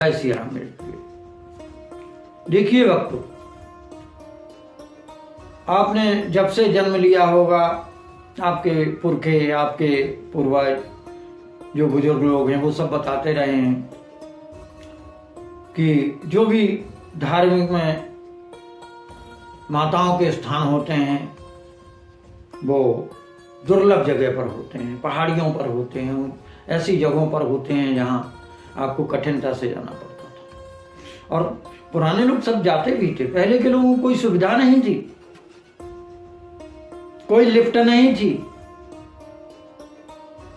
जय श्री राम। देखिए भक्तों, आपने जब से जन्म लिया होगा, आपके पुरखे, आपके पूर्वज, जो बुजुर्ग लोग हैं वो सब बताते रहे हैं कि जो भी धार्मिक में माताओं के स्थान होते हैं वो दुर्लभ जगह पर होते हैं, पहाड़ियों पर होते हैं, ऐसी जगहों पर होते हैं जहाँ आपको कठिनता से जाना पड़ता था। और पुराने लोग सब जाते भी थे। पहले के लोगों को कोई सुविधा नहीं थी, कोई लिफ्ट नहीं थी,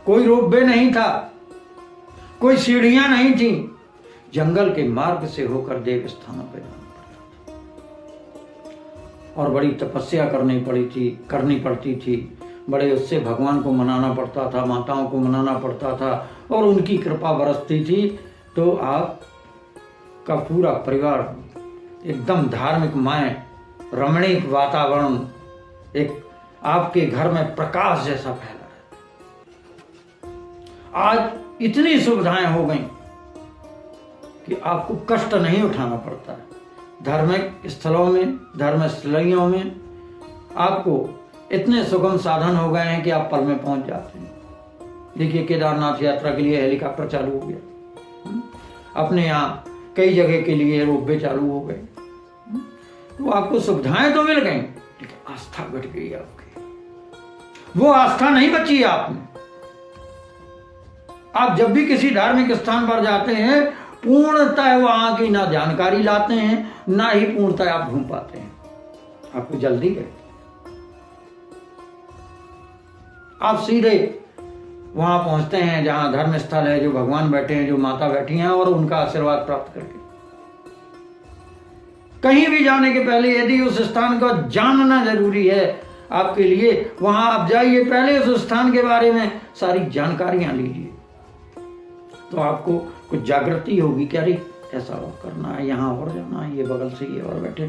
कोई रोपवे नहीं था, कोई सीढ़ियां नहीं थी। जंगल के मार्ग से होकर देव स्थानों पर जाना पड़ता था और बड़ी तपस्या करनी पड़ती थी। बड़े उससे भगवान को मनाना पड़ता था, माताओं को मनाना पड़ता था और उनकी कृपा बरसती थी तो आपका पूरा परिवार एकदम धार्मिकमय, रमणीक वातावरण, एक आपके घर में प्रकाश जैसा फैला है। आज इतनी सुविधाएं हो गई कि आपको कष्ट नहीं उठाना पड़ता है। धार्मिक स्थलों में, धर्मस्थलियों में आपको इतने सुगम साधन हो गए हैं कि आप पल में पहुंच जाते हैं। देखिए, केदारनाथ यात्रा के लिए हेलीकॉप्टर चालू हो गया, अपने यहाँ कई जगह के लिए रोपवे चालू हो गए। तो आपको सुविधाएं तो मिल गई, लेकिन आस्था घट गई आपकी। वो आस्था नहीं बची आप में। आप जब भी किसी धार्मिक स्थान पर जाते हैं, पूर्णतः वहां की ना जानकारी लाते हैं, ना ही पूर्णतः आप घूम पाते हैं। आपको जल्दी है, आप सीधे वहां पहुंचते हैं जहां धर्म स्थल है, जो भगवान बैठे हैं, जो माता बैठी हैं, और उनका आशीर्वाद प्राप्त करके। कहीं भी जाने के पहले यदि उस स्थान को जानना जरूरी है आपके लिए, वहां आप जाइए, पहले उस स्थान के बारे में सारी जानकारियां लीजिए, तो आपको कुछ जागृति होगी कि अरे ऐसा और करना है, यहाँ और जाना है, ये बगल से ये और बैठे।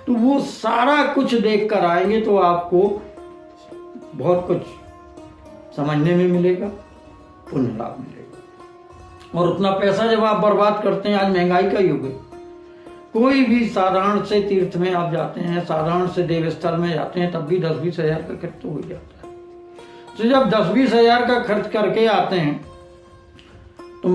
तो वो सारा कुछ देख कर आएंगे तो आपको बहुत कुछ समझने में मिलेगा, पुण्य लाभ मिलेगा। और उतना पैसा जब आप बर्बाद करते हैं, आज महंगाई का युग है, कोई भी साधारण से तीर्थ में आप जाते हैं, साधारण से देव स्थल में जाते हैं, तब भी 10-20 हजार का खर्च तो हो जाता है। तो जब 10-20 हजार का खर्च करके आते हैं तो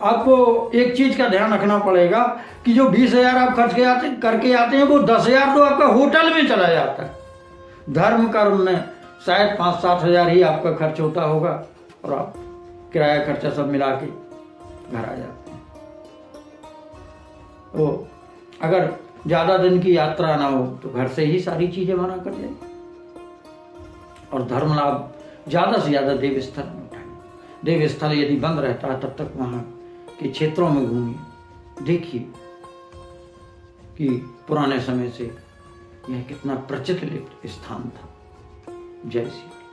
आपको एक चीज का ध्यान रखना पड़ेगा कि जो 20 हजार आप खर्च करके आते हैं, वो 10 हजार तो आपका होटल में चला जाता है। धर्म कर्म में शायद 5-7 हजार ही आपका खर्च होता होगा और आप किराया खर्चा सब मिला के घर आ जाते हैं। तो अगर ज्यादा दिन की यात्रा ना हो तो घर से ही सारी चीजें बना कर जाए और धर्म लाभ ज्यादा से ज्यादा देव स्थल में उठाए। देव स्थल यदि बंद रहता है तब तक वहां के क्षेत्रों में घूमिए, देखिए कि पुराने समय से यह कितना प्रचलित स्थान था। जय श्री राम।